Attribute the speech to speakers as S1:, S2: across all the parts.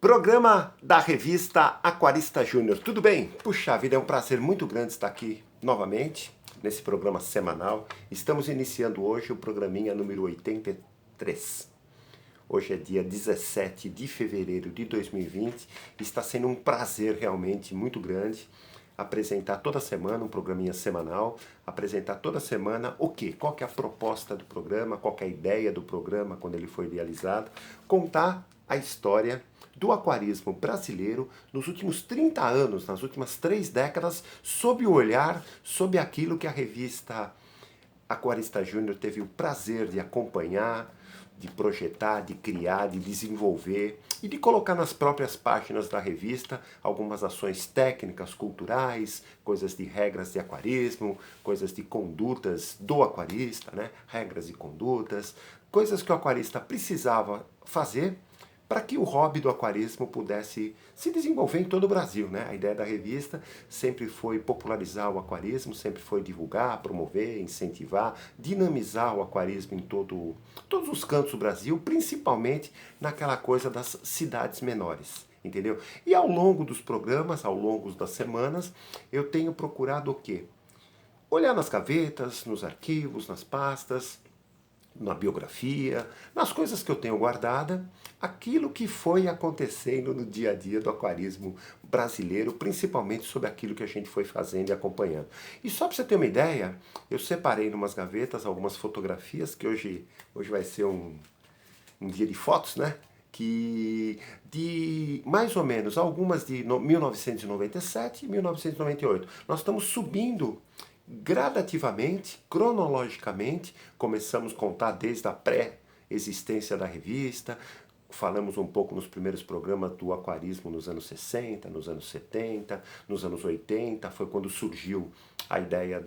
S1: Programa da revista Aquarista Júnior. Tudo bem? Puxa vida, é um prazer muito grande estar aqui novamente, nesse programa semanal. Estamos iniciando hoje o programinha número 83. Hoje é dia 17 de fevereiro de 2020 e está sendo um prazer realmente muito grande apresentar toda semana um programinha semanal, apresentar toda semana o quê? Qual que é a proposta do programa, qual que é a ideia do programa quando ele foi idealizado, contar a história do aquarismo brasileiro nos últimos 30 anos, nas últimas 3 décadas, sob o olhar, sob aquilo que a revista Aquarista Júnior teve o prazer de acompanhar, de projetar, de criar, de desenvolver e de colocar nas próprias páginas da revista algumas ações técnicas, culturais, coisas de regras de aquarismo, coisas de condutas do aquarista, né? Regras e condutas, coisas que o aquarista precisava fazer para que o hobby do aquarismo pudesse se desenvolver em todo o Brasil, né? A ideia da revista sempre foi popularizar o aquarismo, sempre foi divulgar, promover, incentivar, dinamizar o aquarismo em todos os cantos do Brasil, principalmente naquela coisa das cidades menores, entendeu? E ao longo dos programas, ao longo das semanas, eu tenho procurado o quê? Olhar nas gavetas, nos arquivos, nas pastas, na biografia, nas coisas que eu tenho guardada, aquilo que foi acontecendo no dia a dia do aquarismo brasileiro, principalmente sobre aquilo que a gente foi fazendo e acompanhando. E só para você ter uma ideia, eu separei em umas gavetas algumas fotografias, que hoje vai ser um dia de fotos, né? Que de mais ou menos algumas de 1997 e 1998. Nós estamos subindo gradativamente, cronologicamente, começamos a contar desde a pré-existência da revista, falamos um pouco nos primeiros programas do aquarismo nos anos 60, nos anos 70, nos anos 80, foi quando surgiu a ideia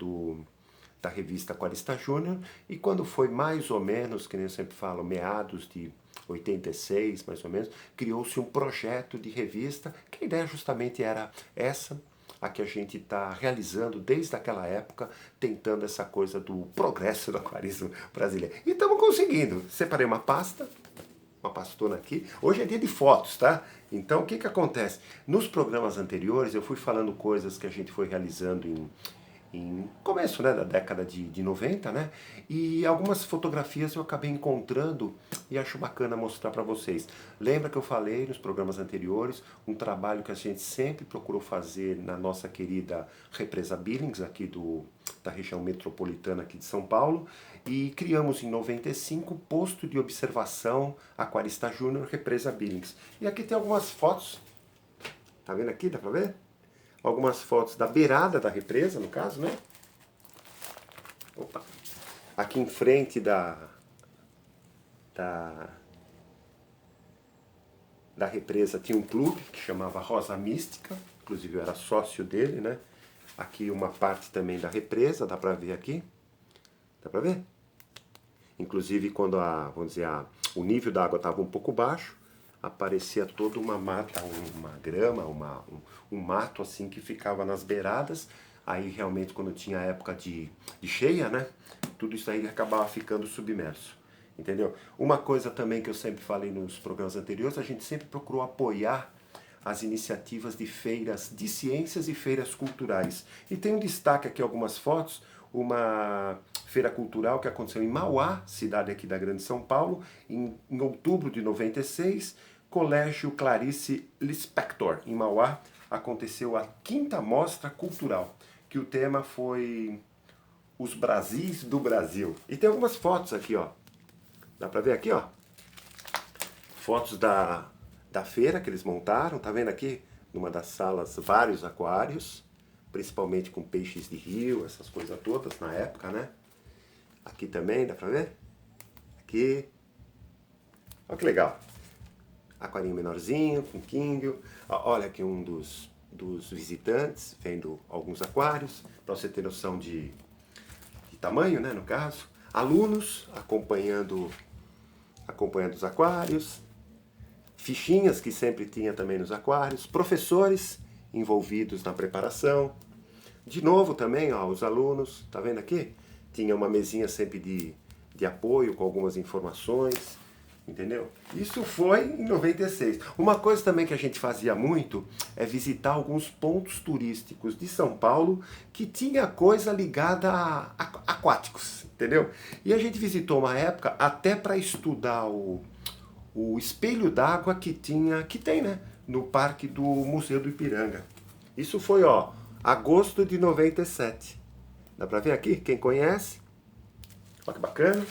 S1: da revista Aquarista Júnior, e quando foi mais ou menos, que nem eu sempre falo, meados de 86, mais ou menos, criou-se um projeto de revista, que a ideia justamente era essa, a que a gente está realizando desde aquela época, tentando essa coisa do progresso do aquarismo brasileiro. E estamos conseguindo. Separei uma pastona aqui. Hoje é dia de fotos, tá? Então o que acontece? Nos programas anteriores eu fui falando coisas que a gente foi realizando em começo, né, da década de 90, né? E algumas fotografias eu acabei encontrando e acho bacana mostrar para vocês. Lembra que eu falei nos programas anteriores um trabalho que a gente sempre procurou fazer na nossa querida Represa Billings, aqui da região metropolitana aqui de São Paulo, e criamos em 95 o posto de observação Aquarista Júnior Represa Billings. E aqui tem algumas fotos, tá vendo aqui, dá para ver? Algumas fotos da beirada da represa, no caso, né? Opa! Aqui em frente da represa tinha um clube que chamava Rosa Mística, inclusive eu era sócio dele, né? Aqui uma parte também da represa, dá pra ver aqui? Dá pra ver? Inclusive quando o nível da água estava um pouco baixo, aparecia toda uma mata, uma grama, um mato assim que ficava nas beiradas. Aí realmente quando tinha a época de cheia, né? Tudo isso aí acabava ficando submerso. Entendeu? Uma coisa também que eu sempre falei nos programas anteriores, a gente sempre procurou apoiar as iniciativas de feiras de ciências e feiras culturais. E tem um destaque aqui, algumas fotos, uma feira cultural que aconteceu em Mauá, cidade aqui da Grande São Paulo, em outubro de 96, Colégio Clarice Lispector, em Mauá, aconteceu a 5ª Mostra Cultural, que o tema foi Os Brasis do Brasil. E tem algumas fotos aqui, ó. Dá pra ver aqui, ó? Fotos da feira que eles montaram, tá vendo aqui? Numa das salas, vários aquários, principalmente com peixes de rio, essas coisas todas na época, né? Aqui também, dá pra ver? Aqui. Olha que legal. Aquarinho menorzinho, com quinho. Olha aqui um dos visitantes, vendo alguns aquários, para você ter noção de tamanho, né, no caso. Alunos acompanhando os aquários. Fichinhas que sempre tinha também nos aquários. Professores envolvidos na preparação. De novo também, ó, os alunos, tá vendo aqui? Tinha uma mesinha sempre de apoio com algumas informações. Entendeu? Isso foi em 96. Uma coisa também que a gente fazia muito é visitar alguns pontos turísticos de São Paulo que tinha coisa ligada a aquáticos, entendeu? E a gente visitou uma época até para estudar o espelho d'água que tem, né, no parque do Museu do Ipiranga. Isso foi, ó, agosto de 97. Dá pra ver aqui? Quem conhece? Olha que bacana.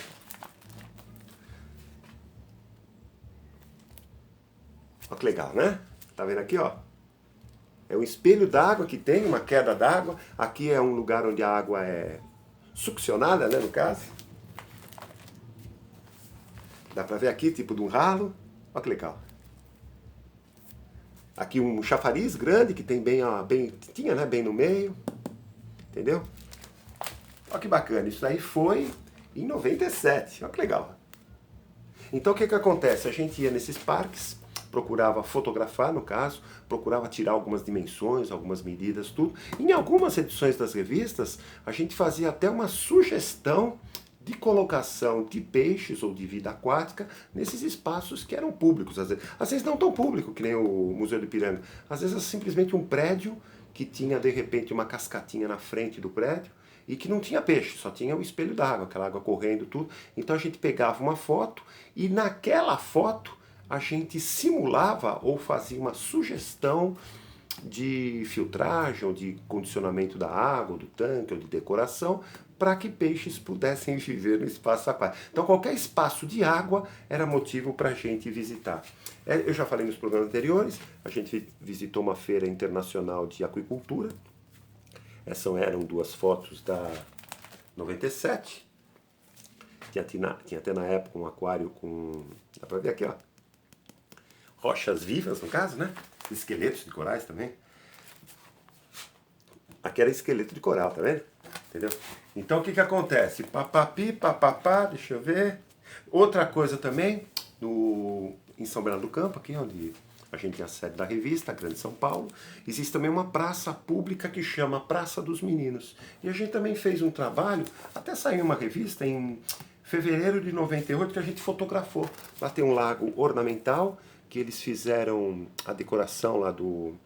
S1: Olha que legal, né? Tá vendo aqui, ó? É um espelho d'água que tem, uma queda d'água. Aqui é um lugar onde a água é succionada, né, no caso. Dá pra ver aqui, tipo de um ralo. Olha que legal. Aqui um chafariz grande que tem bem, ó, tinha, né, bem no meio. Entendeu? Olha que bacana. Isso aí foi em 97. Olha que legal. Então o que que acontece? A gente ia nesses parques, procurava fotografar, no caso, procurava tirar algumas dimensões, algumas medidas, tudo. Em algumas edições das revistas, a gente fazia até uma sugestão de colocação de peixes ou de vida aquática nesses espaços que eram públicos. Às vezes não tão público, que nem o Museu do Ipiranga. Às vezes simplesmente um prédio que tinha, de repente, uma cascatinha na frente do prédio e que não tinha peixe, só tinha o espelho d'água, aquela água correndo, tudo. Então a gente pegava uma foto e naquela foto a gente simulava ou fazia uma sugestão de filtragem ou de condicionamento da água, ou do tanque, ou de decoração, para que peixes pudessem viver no espaço aquático. Então qualquer espaço de água era motivo para a gente visitar. Eu já falei nos programas anteriores, a gente visitou uma feira internacional de aquicultura. Essas eram duas fotos da 97. Tinha até na época um aquário com... Dá para ver aqui, ó. Rochas vivas, no caso, né? Esqueletos de corais também. Aqui era esqueleto de coral, tá vendo? Entendeu? Então o que que acontece? Papapi, papapá, deixa eu ver. Outra coisa também, em São Bernardo do Campo, aqui onde a gente tem a sede da revista, a Grande São Paulo, existe também uma praça pública que chama Praça dos Meninos. E a gente também fez um trabalho, até saiu uma revista em fevereiro de 98 que a gente fotografou. Lá tem um lago ornamental, que eles fizeram a decoração lá do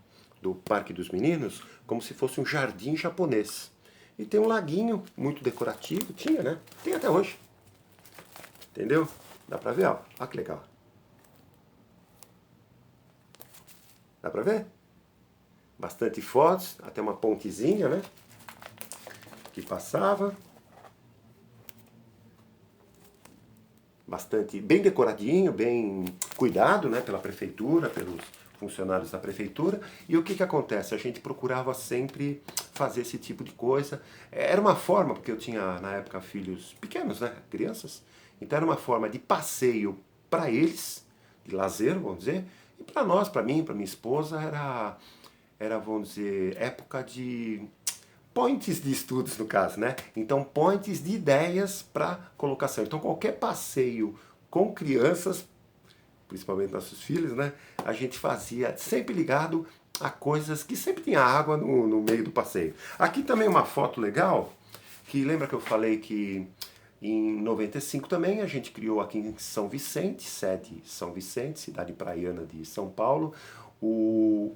S1: Parque dos Meninos como se fosse um jardim japonês. E tem um laguinho muito decorativo, tinha, né? Tem até hoje. Entendeu? Dá pra ver, ó. Olha que legal. Dá pra ver? Bastante fotos, até uma pontezinha, né? Que passava. Bastante, bem decoradinho, bem cuidado, né, pela prefeitura, pelos funcionários da prefeitura. E o que que acontece? A gente procurava sempre fazer esse tipo de coisa. Era uma forma, porque eu tinha na época filhos pequenos, né, crianças. Então era uma forma de passeio para eles, de lazer, vamos dizer. E para nós, para mim, para minha esposa, era, vamos dizer, época de points de estudos, no caso, né? Então, points de ideias para colocação. Então, qualquer passeio com crianças, principalmente nossos filhos, né? A gente fazia sempre ligado a coisas que sempre tinha água no meio do passeio. Aqui também uma foto legal, que lembra que eu falei que em 95 também a gente criou aqui em São Vicente, sede São Vicente, cidade praiana de São Paulo,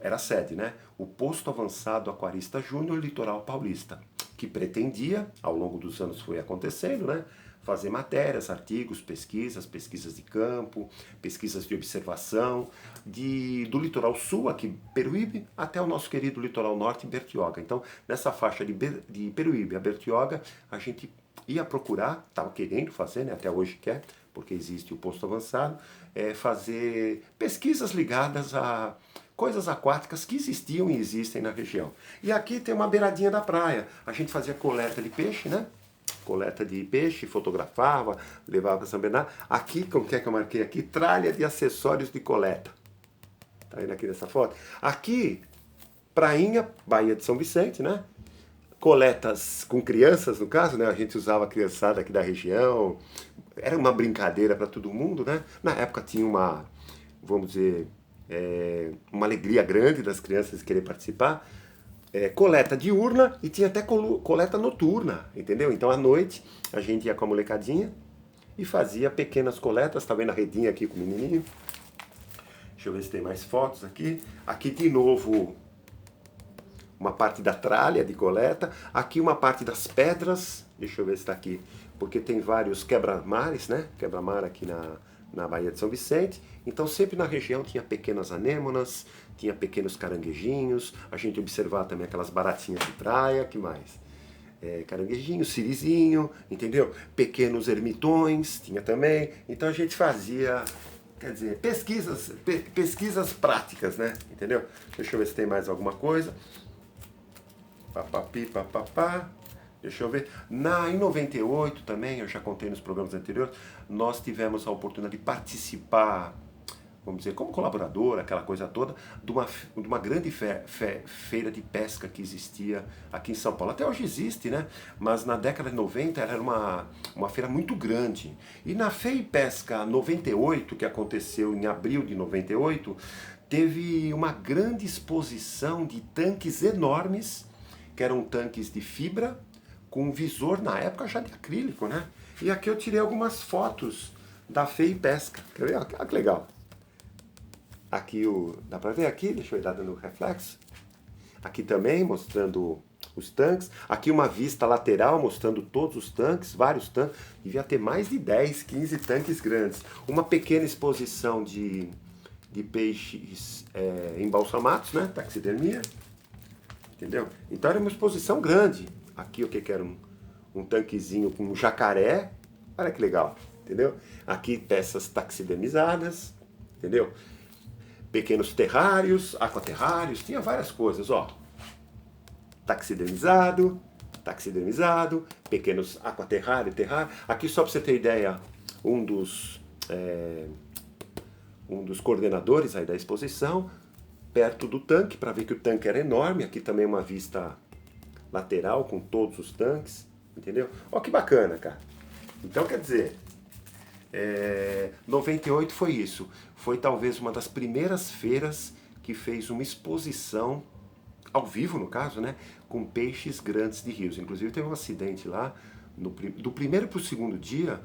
S1: era a sede, né? O Posto Avançado Aquarista Júnior Litoral Paulista, que pretendia, ao longo dos anos foi acontecendo, né? Fazer matérias, artigos, pesquisas de campo, pesquisas de observação, do litoral sul, aqui Peruíbe, até o nosso querido litoral norte, Bertioga. Então, nessa faixa de Peruíbe a Bertioga, a gente ia procurar, estava querendo fazer, né? Até hoje quer, porque existe o posto avançado, fazer pesquisas ligadas a coisas aquáticas que existiam e existem na região. E aqui tem uma beiradinha da praia. A gente fazia coleta de peixe, né? Coleta de peixe, fotografava, levava para São Bernardo. Aqui, como que é que eu marquei aqui? Tralha de acessórios de coleta. Tá vendo aqui nessa foto? Aqui, prainha, Baía de São Vicente, né? Coletas com crianças, no caso, né? A gente usava a criançada aqui da região. Era uma brincadeira para todo mundo, né? Na época tinha uma, vamos dizer, uma alegria grande das crianças querer participar. Coleta diurna e tinha até coleta noturna, entendeu? Então à noite a gente ia com a molecadinha e fazia pequenas coletas. Tá vendo a redinha aqui com o menininho? Deixa eu ver se tem mais fotos aqui. Aqui de novo uma parte da tralha de coleta. Aqui uma parte das pedras. Deixa eu ver se está aqui. Porque tem vários quebra-mares, né? Quebra-mar aqui na Baía de São Vicente. Então sempre na região tinha pequenas anêmonas, tinha pequenos caranguejinhos. A gente observava também aquelas baratinhas de praia. Que mais? Caranguejinho, sirizinho, entendeu? Pequenos ermitões tinha também. Então a gente fazia, quer dizer, pesquisas práticas, né? Entendeu? Deixa eu ver se tem mais alguma coisa. Papapi, papapá. Deixa eu ver. Em 98 também, eu já contei nos programas anteriores, nós tivemos a oportunidade de participar, vamos dizer, como colaborador, aquela coisa toda, de uma grande feira de pesca que existia aqui em São Paulo. Até hoje existe, né? Mas na década de 90 ela era uma feira muito grande. E na Feira Pesca 98, que aconteceu em abril de 98, teve uma grande exposição de tanques enormes, que eram tanques de fibra, com visor na época já de acrílico, né? E aqui eu tirei algumas fotos da Feira Pesca. Quer ver? Olha que legal. Aqui dá pra ver aqui? Deixa eu ir dando reflexo. Aqui também mostrando os tanques. Aqui uma vista lateral mostrando todos os tanques, vários tanques. Devia ter mais de 10, 15 tanques grandes. Uma pequena exposição de peixes embalsamados, né? Taxidermia. Entendeu? Então era uma exposição grande. Aqui o que era um tanquezinho com um jacaré. Olha que legal, entendeu? Aqui peças taxidermizadas, entendeu? Pequenos terrários, aquaterrários, tinha várias coisas, ó. Taxidermizado, pequenos aquaterrário, terrário. Aqui só para você ter ideia, um dos coordenadores aí da exposição, perto do tanque, para ver que o tanque era enorme. Aqui também uma vista lateral com todos os tanques, entendeu? Ó que bacana, cara. Então quer dizer, 98 foi isso. Foi talvez uma das primeiras feiras que fez uma exposição, ao vivo no caso, né? Com peixes grandes de rios. Inclusive teve um acidente lá, do primeiro para o segundo dia,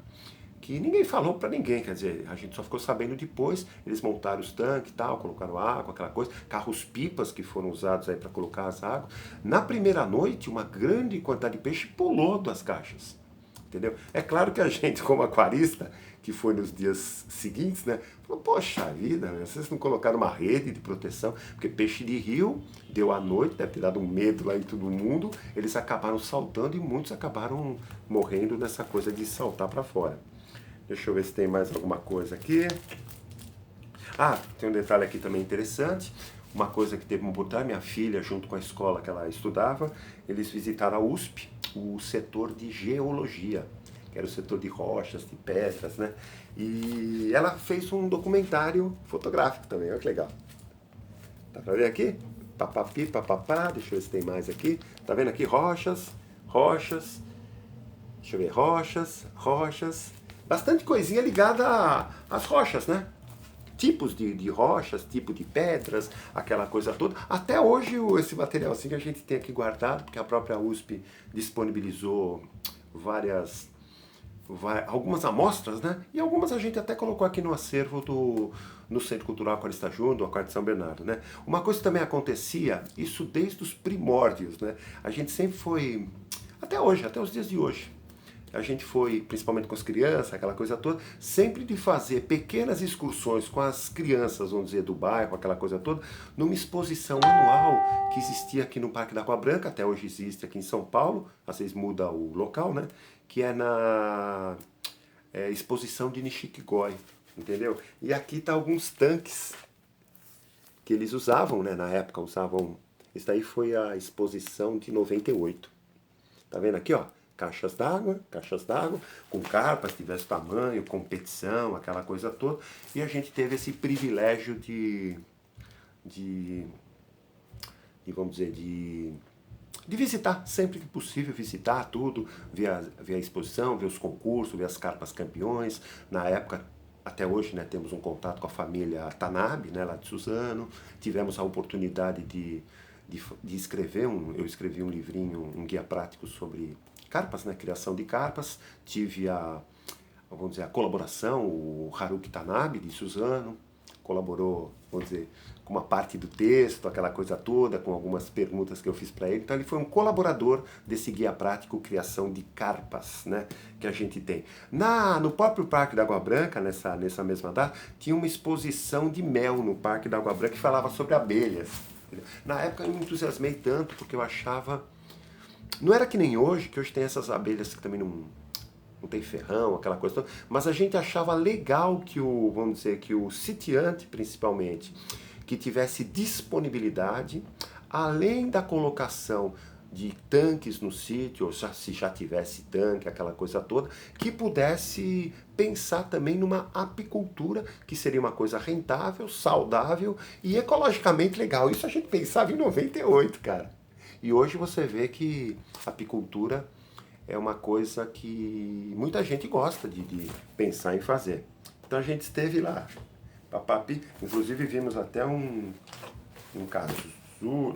S1: que ninguém falou para ninguém, quer dizer, a gente só ficou sabendo depois. Eles montaram os tanques e tal, colocaram água, aquela coisa, carros-pipas que foram usados aí para colocar as águas. Na primeira noite, uma grande quantidade de peixe pulou das caixas, entendeu? É claro que a gente, como aquarista, que foi nos dias seguintes, né, falou, poxa vida, vocês não colocaram uma rede de proteção, porque peixe de rio deu à noite, deve ter dado um medo lá em todo mundo, eles acabaram saltando e muitos acabaram morrendo nessa coisa de saltar para fora. Deixa eu ver se tem mais alguma coisa aqui. Tem um detalhe aqui também interessante. Uma coisa que teve uma oportunidade, minha filha, junto com a escola que ela estudava, eles visitaram a USP, o setor de geologia, que era o setor de rochas, de pedras, né? E ela fez um documentário fotográfico também, olha que legal. Dá pra ver aqui? Papapi, papapá, deixa eu ver se tem mais aqui. Tá vendo aqui? Rochas. Deixa eu ver, rochas. Bastante coisinha ligada às rochas, né? Tipos de rochas, tipo de pedras, aquela coisa toda. Até hoje esse material assim que a gente tem aqui guardado, porque a própria USP disponibilizou algumas amostras, né? E algumas a gente até colocou aqui no acervo no Centro Cultural Aquarista Júnior, do Aquário de São Bernardo, né? Uma coisa que também acontecia, isso desde os primórdios, né? A gente sempre foi, até hoje, até os dias de hoje, a gente foi, principalmente com as crianças, aquela coisa toda, sempre de fazer pequenas excursões com as crianças, vamos dizer, do bairro, aquela coisa toda, numa exposição anual que existia aqui no Parque da Água Branca, até hoje existe aqui em São Paulo, às vezes muda o local, né? Que é na exposição de Nishikigoi, entendeu? E aqui tá alguns tanques que eles usavam, né? Na época usavam. Isso daí foi a exposição de 98. Tá vendo aqui, ó? Caixas d'água, com carpas de diversos tamanho, competição, aquela coisa toda. E a gente teve esse privilégio de vamos dizer, de visitar, sempre que possível, visitar tudo, ver a exposição, ver os concursos, ver as carpas campeões. Na época, até hoje, né, temos um contato com a família Tanabe, né, lá de Suzano. Tivemos a oportunidade de escrever, eu escrevi um livrinho, um guia prático sobre carpas, né, criação de carpas. Tive a vamos dizer, a colaboração, o Haruki Tanabe, de Suzano, colaborou, vamos dizer, com uma parte do texto, aquela coisa toda, com algumas perguntas que eu fiz para ele. Então ele foi um colaborador desse guia prático Criação de Carpas, né, que a gente tem. No próprio Parque da Água Branca, nessa mesma data, tinha uma exposição de mel no Parque da Água Branca que falava sobre abelhas. Na época eu me entusiasmei tanto, porque eu achava... Não era que nem hoje, que hoje tem essas abelhas que também não tem ferrão, aquela coisa toda, mas a gente achava legal que vamos dizer, que o sitiante, principalmente, que tivesse disponibilidade, além da colocação de tanques no sítio, ou se já tivesse tanque, aquela coisa toda, que pudesse pensar também numa apicultura, que seria uma coisa rentável, saudável e ecologicamente legal. Isso a gente pensava em 98, cara. E hoje você vê que a apicultura é uma coisa que muita gente gosta de pensar em fazer. Então a gente esteve lá, Papapi, inclusive vimos até um caso,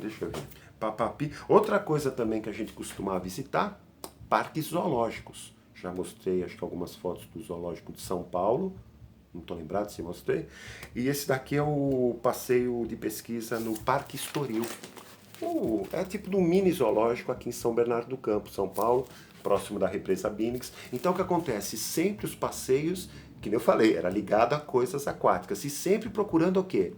S1: deixa eu ver, Papapi. Outra coisa também que a gente costuma visitar, parques zoológicos. Já mostrei, acho que algumas fotos do zoológico de São Paulo, não estou lembrado se mostrei. E esse daqui é o passeio de pesquisa no Parque Estoril. É tipo de um mini zoológico aqui em São Bernardo do Campo, São Paulo, próximo da represa Binix. Então o que acontece? Sempre os passeios, que nem eu falei, era ligado a coisas aquáticas. E sempre procurando o quê?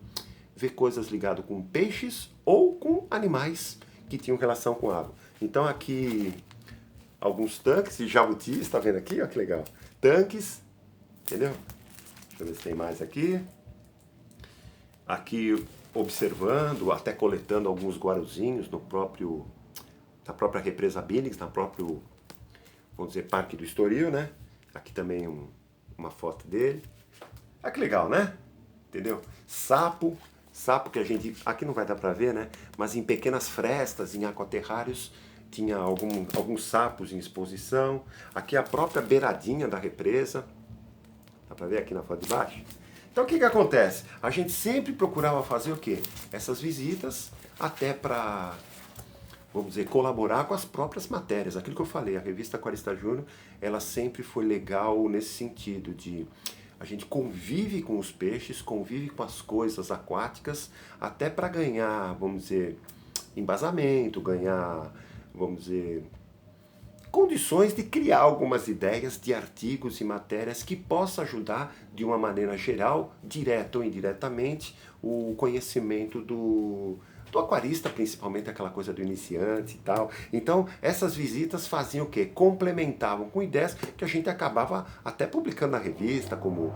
S1: Ver coisas ligadas com peixes ou com animais que tinham relação com água. Então aqui alguns tanques de jabuti, está vendo aqui? Olha que legal. Tanques, entendeu? Deixa eu ver se tem mais aqui. Aqui observando, até coletando alguns guaruzinhos na própria represa Binix, na próprio, vamos dizer, Parque do Estoril, né? Aqui também uma foto dele. Ah, que legal, né? Entendeu? Sapo que a gente, aqui não vai dar pra ver, né? Mas em pequenas frestas, em aquaterrários, tinha alguns sapos em exposição. Aqui a própria beiradinha da represa. Dá pra ver aqui na foto de baixo? Então o que acontece? A gente sempre procurava fazer o quê? Essas visitas até para, vamos dizer, colaborar com as próprias matérias. Aquilo que eu falei, a revista Aquarista Júnior, ela sempre foi legal nesse sentido de a gente convive com os peixes, convive com as coisas aquáticas, até para ganhar, vamos dizer, embasamento, ganhar, vamos dizer, condições de criar algumas ideias de artigos e matérias que possa ajudar de uma maneira geral, direta ou indiretamente, o conhecimento do aquarista, principalmente aquela coisa do iniciante e tal. Então, essas visitas faziam o quê? Complementavam com ideias que a gente acabava até publicando na revista, como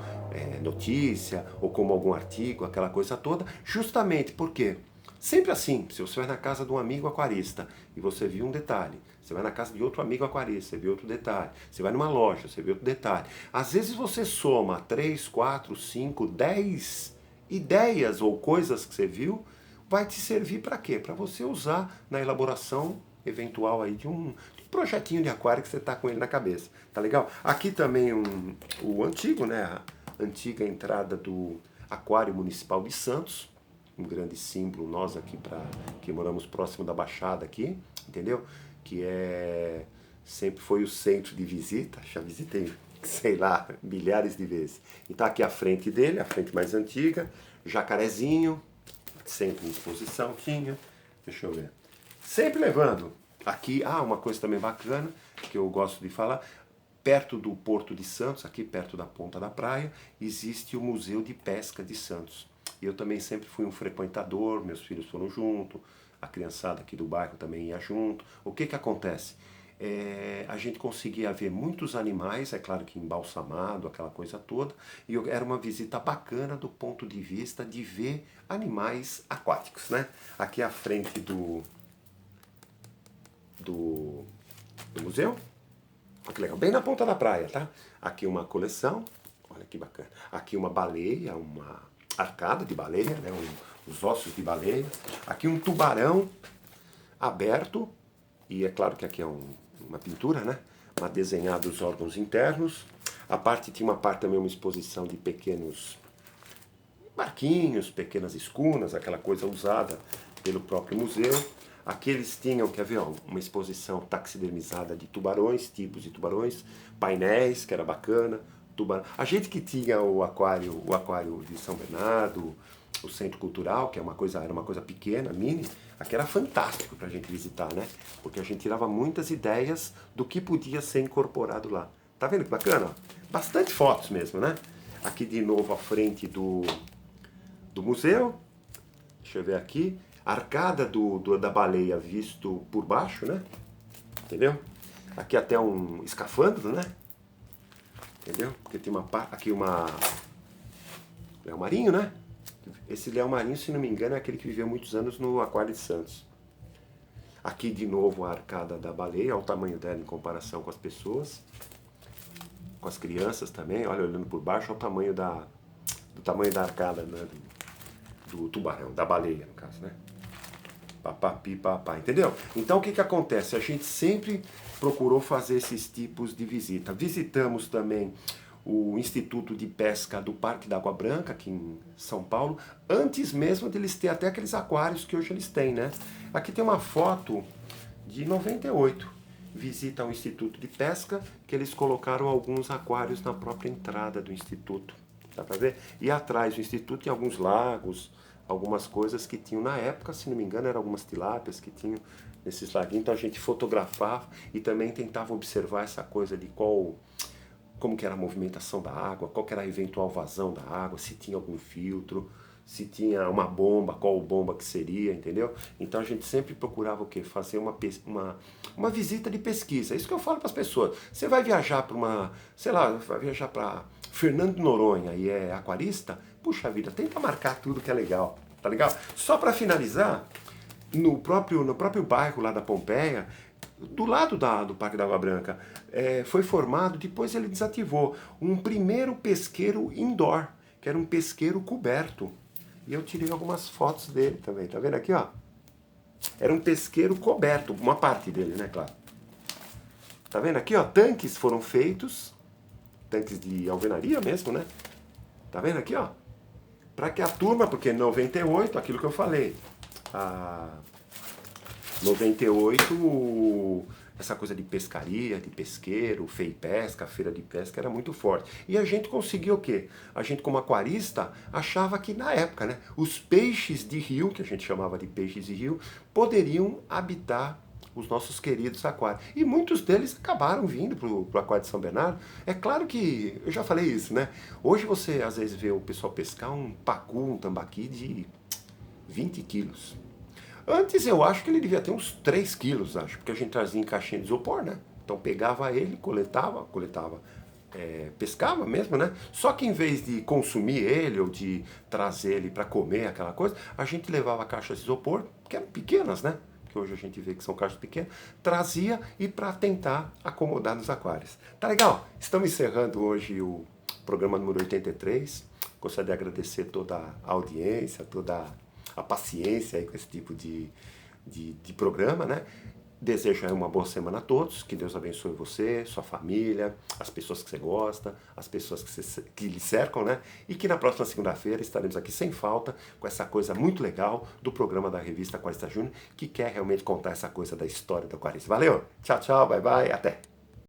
S1: notícia, ou como algum artigo, aquela coisa toda, justamente porque sempre assim, se você vai na casa de um amigo aquarista e você viu um detalhe, você vai na casa de outro amigo aquarista, você vê outro detalhe, você vai numa loja, você vê outro detalhe. Às vezes você soma 3, 4, 5, 10 ideias ou coisas que você viu, vai te servir para quê? Para você usar na elaboração eventual aí de um projetinho de aquário que você está com ele na cabeça. Tá legal? Aqui também o antigo, né? A antiga entrada do Aquário Municipal de Santos, um grande símbolo nós aqui que moramos próximo da Baixada aqui, entendeu? Que sempre foi o centro de visita, já visitei, sei lá, milhares de vezes. Então aqui a frente dele, a frente mais antiga, jacarezinho, sempre em exposição tinha, deixa eu ver. Sempre levando. Aqui, uma coisa também bacana, que eu gosto de falar, perto do Porto de Santos, aqui perto da ponta da praia, existe o Museu de Pesca de Santos. Eu também sempre fui um frequentador, meus filhos foram junto, a criançada aqui do bairro também ia junto. O que acontece? A gente conseguia ver muitos animais, é claro que embalsamado, aquela coisa toda, e era uma visita bacana do ponto de vista de ver animais aquáticos, né? Aqui à frente do museu, olha que legal, bem na ponta da praia, tá? Aqui uma coleção, olha que bacana. Aqui uma baleia, uma arcada de baleia, né? Os ossos de baleia. Aqui um tubarão aberto, e é claro que aqui é uma pintura, né? Uma desenhada dos órgãos internos. Tinha uma parte também, uma exposição de pequenos barquinhos, pequenas escunas, aquela coisa usada pelo próprio museu. Aqui eles tinham, quer ver, uma exposição taxidermizada de tubarões, tipos de tubarões, painéis, que era bacana, tubarão. A gente que tinha o aquário de São Bernardo, o Centro Cultural, que era uma coisa pequena, mini, aqui era fantástico pra gente visitar, né? Porque a gente tirava muitas ideias do que podia ser incorporado lá. Tá vendo que bacana? Bastante fotos mesmo, né? Aqui de novo à frente do museu. Deixa eu ver aqui. Arcada da baleia visto por baixo, né? Entendeu? Aqui até um escafandro, né? Entendeu? Porque tem aqui uma leão marinho, né? Esse leão marinho, se não me engano, é aquele que viveu muitos anos no Aquário de Santos. Aqui de novo a arcada da baleia, olha o tamanho dela em comparação com as pessoas. Com as crianças também, olha, olhando por baixo, olha o tamanho do tamanho da arcada, né? Do tubarão, da baleia, no caso, né? Papapi, papá, entendeu? Então o que acontece? A gente sempre procurou fazer esses tipos de visita. Visitamos também o Instituto de Pesca do Parque da Água Branca, aqui em São Paulo, antes mesmo deles ter até aqueles aquários que hoje eles têm, né? Aqui tem uma foto de 98. Visita ao Instituto de Pesca, que eles colocaram alguns aquários na própria entrada do Instituto. Dá pra ver? E atrás do Instituto tem alguns lagos, algumas coisas que tinham na época, se não me engano, eram algumas tilápias que tinham nesses laguinhos. Então a gente fotografava e também tentava observar essa coisa de como que era a movimentação da água, qual que era a eventual vazão da água, se tinha algum filtro, se tinha uma bomba, qual bomba que seria, entendeu? Então a gente sempre procurava o quê? Fazer uma visita de pesquisa. Isso que eu falo para as pessoas. Você vai viajar para vai viajar para Fernando de Noronha e é aquarista, puxa vida, tenta marcar tudo que é legal, tá legal? Só para finalizar, no próprio bairro lá da Pompeia, do lado do Parque da Água Branca, foi formado, depois ele desativou, um primeiro pesqueiro indoor, que era um pesqueiro coberto. E eu tirei algumas fotos dele também, tá vendo aqui, ó? Era um pesqueiro coberto, uma parte dele, né, claro. Tá vendo aqui, ó? Tanques foram feitos, tanques de alvenaria mesmo, né? Tá vendo aqui, ó? Para que a turma, porque em 98, aquilo que eu falei, 98, essa coisa de pescaria, de pesqueiro, pesca, feira de pesca era muito forte. E a gente conseguiu o quê? A gente, como aquarista, achava que na época, né, os peixes de rio, que a gente chamava de peixes de rio, poderiam habitar os nossos queridos aquários. E muitos deles acabaram vindo para o Aquário de São Bernardo. É claro que, eu já falei isso, né? Hoje você às vezes vê o pessoal pescar um pacu, um tambaqui de 20 quilos. Antes eu acho que ele devia ter uns 3 quilos, acho, porque a gente trazia em caixinha de isopor, né? Então pegava ele, coletava, pescava mesmo, né? Só que em vez de consumir ele ou de trazer ele para comer aquela coisa, a gente levava caixas de isopor, que eram pequenas, né? Que hoje a gente vê que são caixas pequenas, trazia e para tentar acomodar nos aquários. Tá legal? Estamos encerrando hoje o programa número 83. Gostaria de agradecer toda a audiência, toda a paciência aí com esse tipo de programa, né? Desejo aí uma boa semana a todos, que Deus abençoe você, sua família, as pessoas que você gosta, as pessoas que lhe cercam, né? E que na próxima segunda-feira estaremos aqui sem falta com essa coisa muito legal do programa da revista Aquarista Júnior, que quer realmente contar essa coisa da história do aquarista. Valeu, tchau, tchau, bye, bye, até!